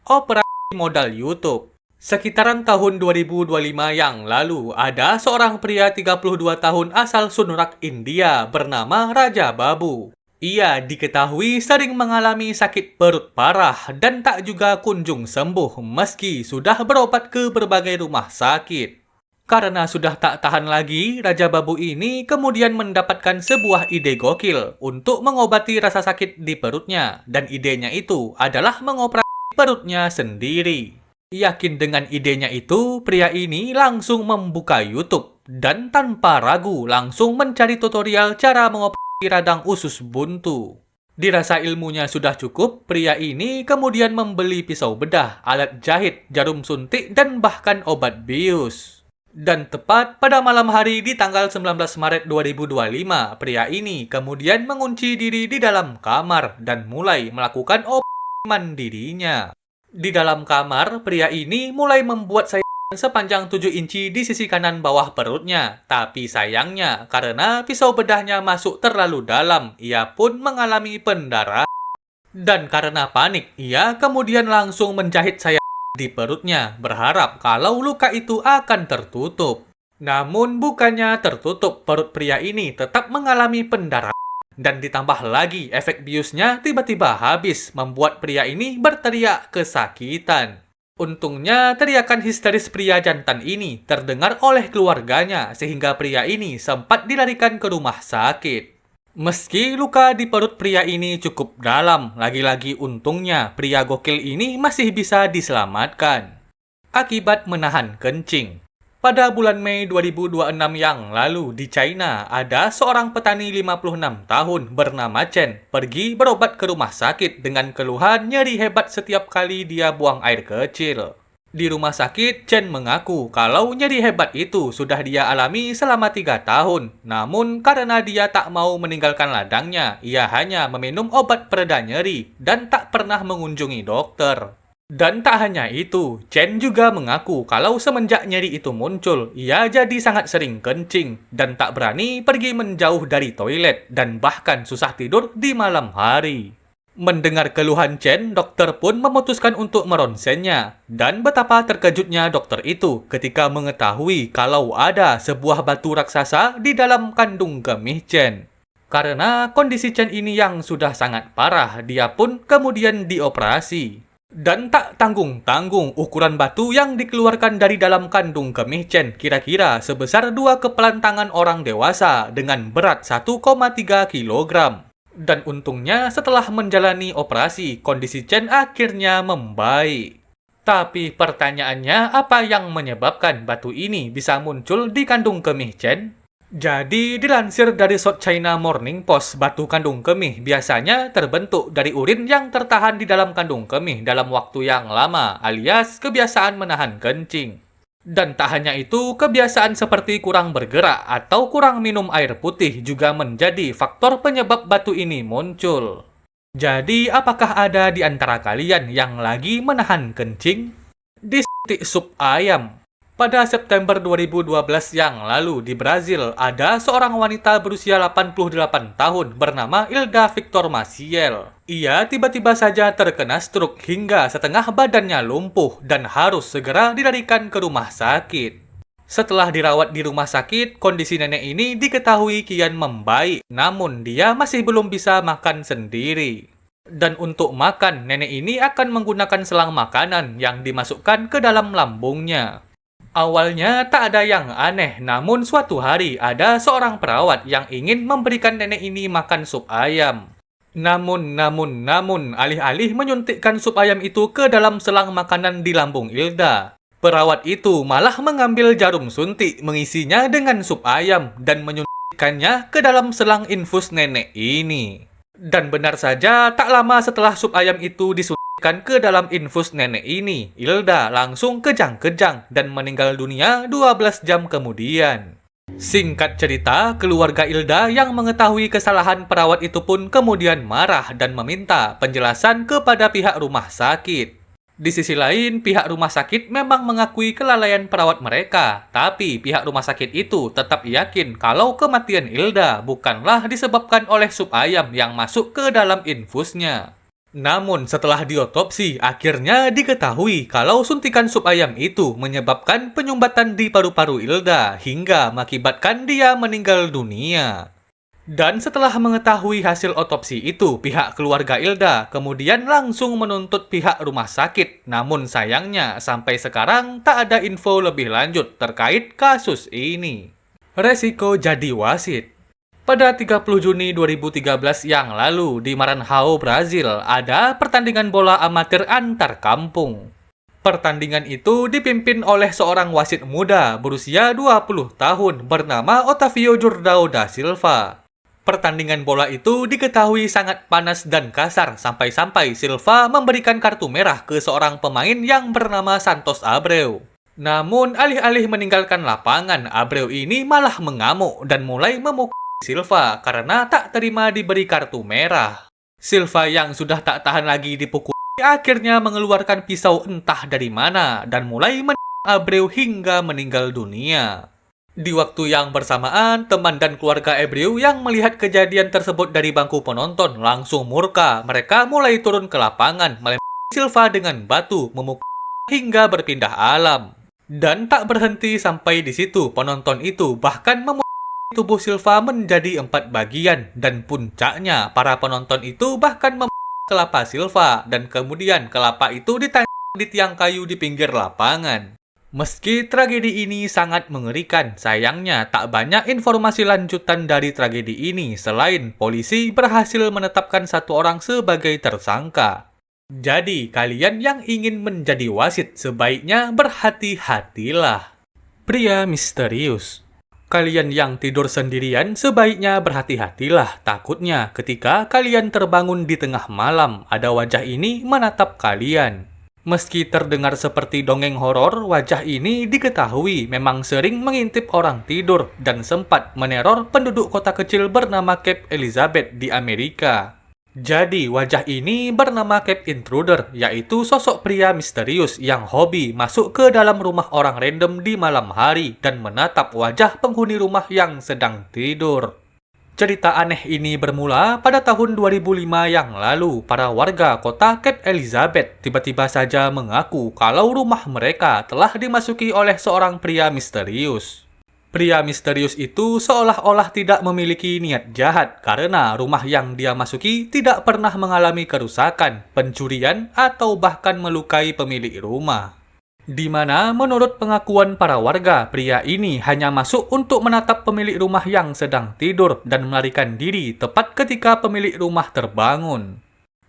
Operasi modal YouTube. Sekitaran tahun 2025 yang lalu, ada seorang pria 32 tahun asal Sunurak, India bernama Raja Babu. Ia diketahui sering mengalami sakit perut parah dan tak juga kunjung sembuh meski sudah berobat ke berbagai rumah sakit. Karena sudah tak tahan lagi, Raja Babu ini kemudian mendapatkan sebuah ide gokil untuk mengobati rasa sakit di perutnya. Dan idenya itu adalah mengoperasi perutnya sendiri. Yakin dengan idenya itu, pria ini langsung membuka YouTube. Dan tanpa ragu langsung mencari tutorial cara mengoperasi radang usus buntu. Dirasa ilmunya sudah cukup, pria ini kemudian membeli pisau bedah, alat jahit, jarum suntik, dan bahkan obat bius. Dan tepat pada malam hari di tanggal 19 Maret 2025, pria ini kemudian mengunci diri di dalam kamar dan mulai melakukan operasi mandirinya. Di dalam kamar, pria ini mulai membuat sayangan sepanjang 7 inci di sisi kanan bawah perutnya. Tapi sayangnya, karena pisau bedahnya masuk terlalu dalam, ia pun mengalami pendarahan. Dan karena panik, ia kemudian langsung menjahit sayangan di perutnya, berharap kalau luka itu akan tertutup. Namun bukannya tertutup, perut pria ini tetap mengalami pendarahan. Dan ditambah lagi efek biusnya tiba-tiba habis, membuat pria ini berteriak kesakitan. Untungnya teriakan histeris pria jantan ini terdengar oleh keluarganya, sehingga pria ini sempat dilarikan ke rumah sakit. Meski luka di perut pria ini cukup dalam, lagi-lagi untungnya pria gokil ini masih bisa diselamatkan. Akibat menahan kencing. Pada bulan Mei 2026 yang lalu di China, ada seorang petani 56 tahun bernama Chen pergi berobat ke rumah sakit dengan keluhan nyeri hebat setiap kali dia buang air kecil. Di rumah sakit, Chen mengaku kalau nyeri hebat itu sudah dia alami selama 3 tahun. Namun karena dia tak mau meninggalkan ladangnya, ia hanya meminum obat pereda nyeri dan tak pernah mengunjungi dokter. Dan tak hanya itu, Chen juga mengaku kalau semenjak nyeri itu muncul, ia jadi sangat sering kencing dan tak berani pergi menjauh dari toilet dan bahkan susah tidur di malam hari. Mendengar keluhan Chen, dokter pun memutuskan untuk meronsennya. Dan betapa terkejutnya dokter itu ketika mengetahui kalau ada sebuah batu raksasa di dalam kandung kemih Chen. Karena kondisi Chen ini yang sudah sangat parah, dia pun kemudian dioperasi. Dan tak tanggung-tanggung, ukuran batu yang dikeluarkan dari dalam kandung kemih Chen kira-kira sebesar 2 kepalan tangan orang dewasa dengan berat 1,3 kg. Dan untungnya setelah menjalani operasi, kondisi Chen akhirnya membaik. Tapi pertanyaannya, apa yang menyebabkan batu ini bisa muncul di kandung kemih Chen? Jadi, dilansir dari South China Morning Post, batu kandung kemih biasanya terbentuk dari urin yang tertahan di dalam kandung kemih dalam waktu yang lama, alias kebiasaan menahan kencing. Dan tak hanya itu, kebiasaan seperti kurang bergerak atau kurang minum air putih juga menjadi faktor penyebab batu ini muncul. Jadi, apakah ada di antara kalian yang lagi menahan kencing? Disuntik sup ayam. Pada September 2012 yang lalu di Brazil, ada seorang wanita berusia 88 tahun bernama Hilda Victor Maciel. Ia tiba-tiba saja terkena stroke hingga setengah badannya lumpuh dan harus segera dilarikan ke rumah sakit. Setelah dirawat di rumah sakit, kondisi nenek ini diketahui kian membaik, namun dia masih belum bisa makan sendiri. Dan untuk makan, nenek ini akan menggunakan selang makanan yang dimasukkan ke dalam lambungnya. Awalnya tak ada yang aneh, namun suatu hari ada seorang perawat yang ingin memberikan nenek ini makan sup ayam. Namun, alih-alih menyuntikkan sup ayam itu ke dalam selang makanan di lambung Hilda, perawat itu malah mengambil jarum suntik, mengisinya dengan sup ayam, dan menyuntikkannya ke dalam selang infus nenek ini. Dan benar saja, tak lama setelah sup ayam itu disuntikkan ke dalam infus nenek ini, Hilda langsung kejang-kejang dan meninggal dunia 12 jam kemudian. Singkat cerita, keluarga Hilda yang mengetahui kesalahan perawat itu pun kemudian marah dan meminta penjelasan kepada pihak rumah sakit. Di sisi lain, pihak rumah sakit memang mengakui kelalaian perawat mereka, tapi pihak rumah sakit itu tetap yakin kalau kematian Hilda bukanlah disebabkan oleh sup ayam yang masuk ke dalam infusnya. Namun setelah diotopsi, akhirnya diketahui kalau suntikan sup ayam itu menyebabkan penyumbatan di paru-paru Ilda hingga mengakibatkan dia meninggal dunia. Dan setelah mengetahui hasil otopsi itu, pihak keluarga Ilda kemudian langsung menuntut pihak rumah sakit. Namun sayangnya, sampai sekarang tak ada info lebih lanjut terkait kasus ini. Resiko jadi wasit. Pada 30 Juni 2013 yang lalu, di Maranhão, Brazil, ada pertandingan bola amatir antar kampung. Pertandingan itu dipimpin oleh seorang wasit muda berusia 20 tahun bernama Otávio Jordão da Silva. Pertandingan bola itu diketahui sangat panas dan kasar sampai-sampai Silva memberikan kartu merah ke seorang pemain yang bernama Santos Abreu. Namun, alih-alih meninggalkan lapangan, Abreu ini malah mengamuk dan mulai memukul Silva karena tak terima diberi kartu merah. Silva yang sudah tak tahan lagi dipukul akhirnya mengeluarkan pisau entah dari mana dan mulai menembak Abreu hingga meninggal dunia. Di waktu yang bersamaan, teman dan keluarga Abreu yang melihat kejadian tersebut dari bangku penonton langsung murka. Mereka mulai turun ke lapangan, melempari Silva dengan batu, memukul hingga berpindah alam. Dan tak berhenti sampai di situ, penonton itu bahkan memukul tubuh Silva menjadi 4 bagian, dan puncaknya para penonton itu bahkan memukul kelapa Silva, dan kemudian kelapa itu ditancap di tiang kayu di pinggir lapangan. Meski tragedi ini sangat mengerikan, sayangnya tak banyak informasi lanjutan dari tragedi ini selain polisi berhasil menetapkan 1 orang sebagai tersangka. Jadi, kalian yang ingin menjadi wasit sebaiknya berhati-hatilah. Pria misterius. Kalian yang tidur sendirian sebaiknya berhati-hatilah. Takutnya ketika kalian terbangun di tengah malam, ada wajah ini menatap kalian. Meski terdengar seperti dongeng horor, wajah ini diketahui memang sering mengintip orang tidur dan sempat meneror penduduk kota kecil bernama Cape Elizabeth di Amerika. Jadi, wajah ini bernama Cape Intruder, yaitu sosok pria misterius yang hobi masuk ke dalam rumah orang random di malam hari dan menatap wajah penghuni rumah yang sedang tidur. Cerita aneh ini bermula pada tahun 2005 yang lalu. Para warga kota Cape Elizabeth tiba-tiba saja mengaku kalau rumah mereka telah dimasuki oleh seorang pria misterius. Pria misterius itu seolah-olah tidak memiliki niat jahat karena rumah yang dia masuki tidak pernah mengalami kerusakan, pencurian, atau bahkan melukai pemilik rumah. Di mana menurut pengakuan para warga, pria ini hanya masuk untuk menatap pemilik rumah yang sedang tidur dan melarikan diri tepat ketika pemilik rumah terbangun.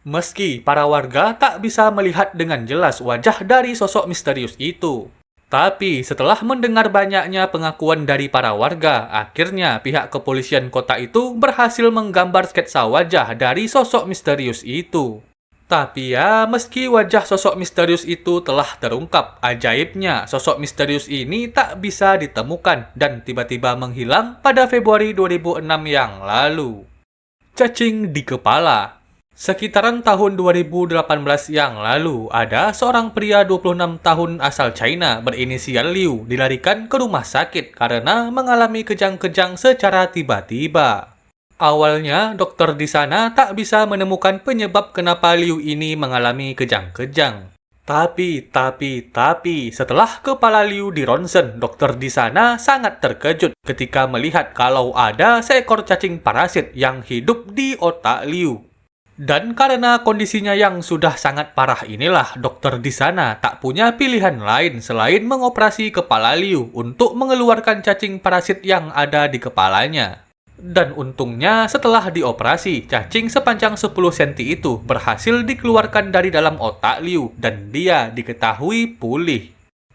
Meski para warga tak bisa melihat dengan jelas wajah dari sosok misterius itu. Tapi setelah mendengar banyaknya pengakuan dari para warga, akhirnya pihak kepolisian kota itu berhasil menggambar sketsa wajah dari sosok misterius itu. Tapi ya, meski wajah sosok misterius itu telah terungkap, ajaibnya sosok misterius ini tak bisa ditemukan dan tiba-tiba menghilang pada Februari 2006 yang lalu. Cacing di kepala. Sekitaran tahun 2018 yang lalu, ada seorang pria 26 tahun asal China berinisial Liu dilarikan ke rumah sakit karena mengalami kejang-kejang secara tiba-tiba. Awalnya, dokter di sana tak bisa menemukan penyebab kenapa Liu ini mengalami kejang-kejang. Tapi, setelah kepala Liu dironsen, dokter di sana sangat terkejut ketika melihat kalau ada seekor cacing parasit yang hidup di otak Liu. Dan karena kondisinya yang sudah sangat parah inilah, dokter di sana tak punya pilihan lain selain mengoperasi kepala Liu untuk mengeluarkan cacing parasit yang ada di kepalanya. Dan untungnya setelah dioperasi, cacing sepanjang 10 cm itu berhasil dikeluarkan dari dalam otak Liu dan dia diketahui pulih.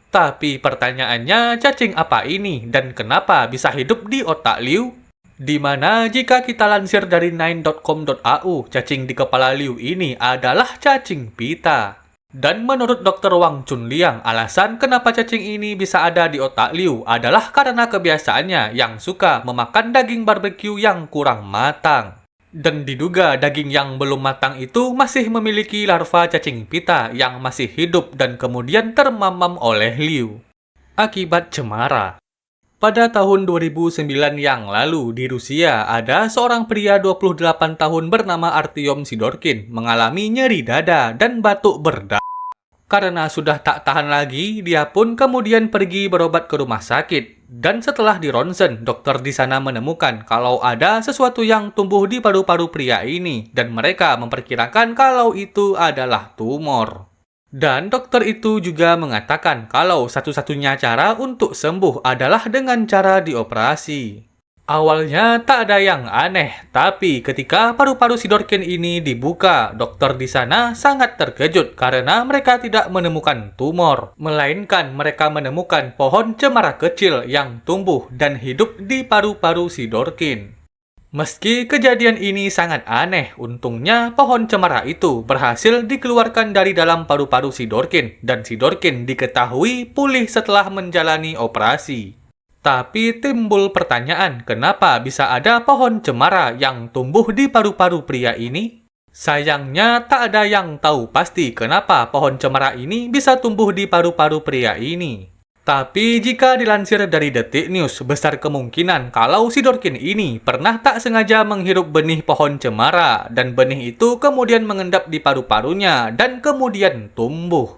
Tapi pertanyaannya, cacing apa ini dan kenapa bisa hidup di otak Liu? Di mana jika kita lansir dari 9.com.au, cacing di kepala Liu ini adalah cacing pita. Dan menurut Dr. Wang Chunliang, alasan kenapa cacing ini bisa ada di otak Liu adalah karena kebiasaannya yang suka memakan daging barbeque yang kurang matang. Dan diduga daging yang belum matang itu masih memiliki larva cacing pita yang masih hidup dan kemudian termamam oleh Liu. Akibat cemara. Pada tahun 2009 yang lalu di Rusia, ada seorang pria 28 tahun bernama Artyom Sidorkin mengalami nyeri dada dan batuk berdarah. Karena sudah tak tahan lagi, dia pun kemudian pergi berobat ke rumah sakit. Dan setelah di ronsen, dokter di sana menemukan kalau ada sesuatu yang tumbuh di paru-paru pria ini, dan mereka memperkirakan kalau itu adalah tumor. Dan dokter itu juga mengatakan kalau satu-satunya cara untuk sembuh adalah dengan cara dioperasi. Awalnya tak ada yang aneh, tapi ketika paru-paru Sidorkin ini dibuka, dokter di sana sangat terkejut karena mereka tidak menemukan tumor, melainkan mereka menemukan pohon cemara kecil yang tumbuh dan hidup di paru-paru Sidorkin. Meski kejadian ini sangat aneh, untungnya pohon cemara itu berhasil dikeluarkan dari dalam paru-paru Sidorkin, dan Sidorkin diketahui pulih setelah menjalani operasi. Tapi timbul pertanyaan, kenapa bisa ada pohon cemara yang tumbuh di paru-paru pria ini? Sayangnya tak ada yang tahu pasti kenapa pohon cemara ini bisa tumbuh di paru-paru pria ini. Tapi jika dilansir dari Detik News, besar kemungkinan kalau Sidorkin ini pernah tak sengaja menghirup benih pohon cemara, dan benih itu kemudian mengendap di paru-parunya dan kemudian tumbuh.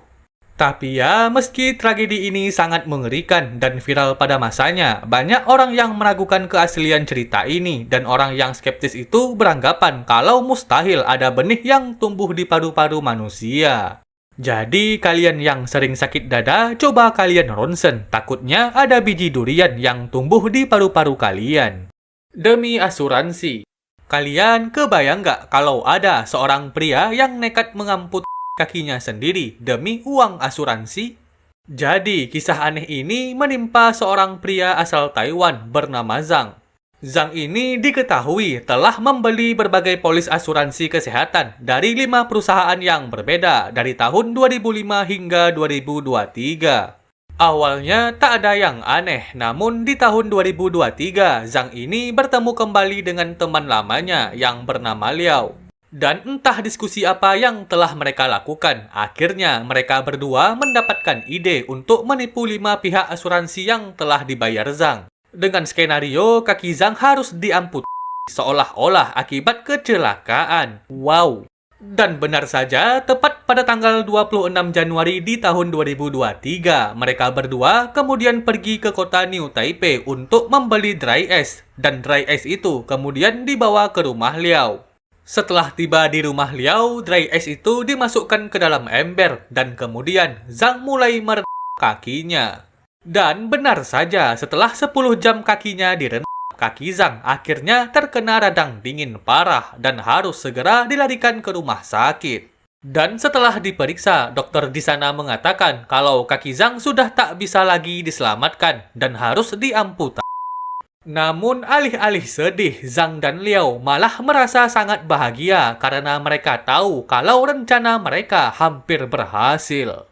Tapi ya, meski tragedi ini sangat mengerikan dan viral pada masanya, banyak orang yang meragukan keaslian cerita ini, dan orang yang skeptis itu beranggapan kalau mustahil ada benih yang tumbuh di paru-paru manusia. Jadi, kalian yang sering sakit dada, coba kalian ronsen. Takutnya ada biji durian yang tumbuh di paru-paru kalian. Demi asuransi. Kalian kebayang nggak kalau ada seorang pria yang nekat mengamputasi kakinya sendiri demi uang asuransi? Jadi, kisah aneh ini menimpa seorang pria asal Taiwan bernama Zhang. Zhang ini diketahui telah membeli berbagai polis asuransi kesehatan dari 5 perusahaan yang berbeda dari tahun 2005 hingga 2023. Awalnya tak ada yang aneh, namun di tahun 2023, Zhang ini bertemu kembali dengan teman lamanya yang bernama Liao. Dan entah diskusi apa yang telah mereka lakukan, akhirnya mereka berdua mendapatkan ide untuk menipu 5 pihak asuransi yang telah dibayar Zhang. Dengan skenario kaki Zhang harus diamputasi seolah-olah akibat kecelakaan. Wow! Dan benar saja, tepat pada tanggal 26 Januari di tahun 2023, mereka berdua kemudian pergi ke kota New Taipei untuk membeli dry ice. Dan dry ice itu kemudian dibawa ke rumah Liao. Setelah tiba di rumah Liao, dry ice itu dimasukkan ke dalam ember, dan kemudian Zhang mulai meredam kakinya. Dan benar saja, setelah 10 jam kakinya direndam, kaki Zhang akhirnya terkena radang dingin parah dan harus segera dilarikan ke rumah sakit. Dan setelah diperiksa, dokter di sana mengatakan kalau kaki Zhang sudah tak bisa lagi diselamatkan dan harus diamputasi. Namun alih-alih sedih, Zhang dan Liao malah merasa sangat bahagia karena mereka tahu kalau rencana mereka hampir berhasil.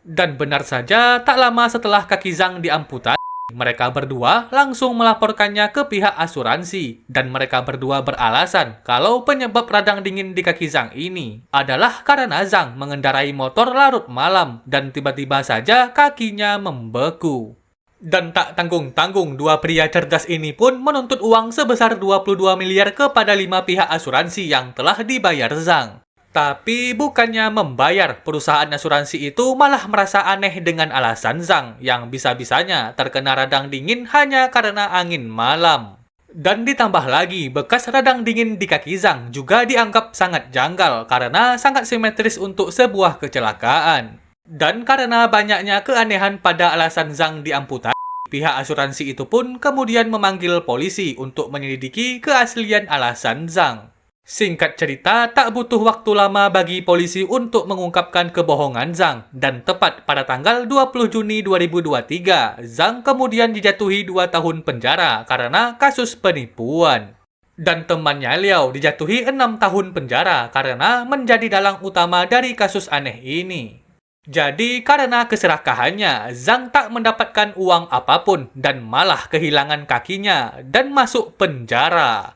Dan benar saja, tak lama setelah kaki Zhang diamputasi, mereka berdua langsung melaporkannya ke pihak asuransi. Dan mereka berdua beralasan kalau penyebab radang dingin di kaki Zhang ini adalah karena Zhang mengendarai motor larut malam dan tiba-tiba saja kakinya membeku. Dan tak tanggung-tanggung, dua pria cerdas ini pun menuntut uang sebesar 22 miliar kepada 5 pihak asuransi yang telah dibayar Zhang. Tapi bukannya membayar, perusahaan asuransi itu malah merasa aneh dengan alasan Zhang yang bisa-bisanya terkena radang dingin hanya karena angin malam. Dan ditambah lagi, bekas radang dingin di kaki Zhang juga dianggap sangat janggal karena sangat simetris untuk sebuah kecelakaan. Dan karena banyaknya keanehan pada alasan Zhang diamputasi, pihak asuransi itu pun kemudian memanggil polisi untuk menyelidiki keaslian alasan Zhang. Singkat cerita, tak butuh waktu lama bagi polisi untuk mengungkapkan kebohongan Zhang. Dan tepat pada tanggal 20 Juni 2023, Zhang kemudian dijatuhi 2 tahun penjara karena kasus penipuan. Dan temannya Liao dijatuhi 6 tahun penjara karena menjadi dalang utama dari kasus aneh ini. Jadi karena keserakahannya, Zhang tak mendapatkan uang apapun dan malah kehilangan kakinya dan masuk penjara.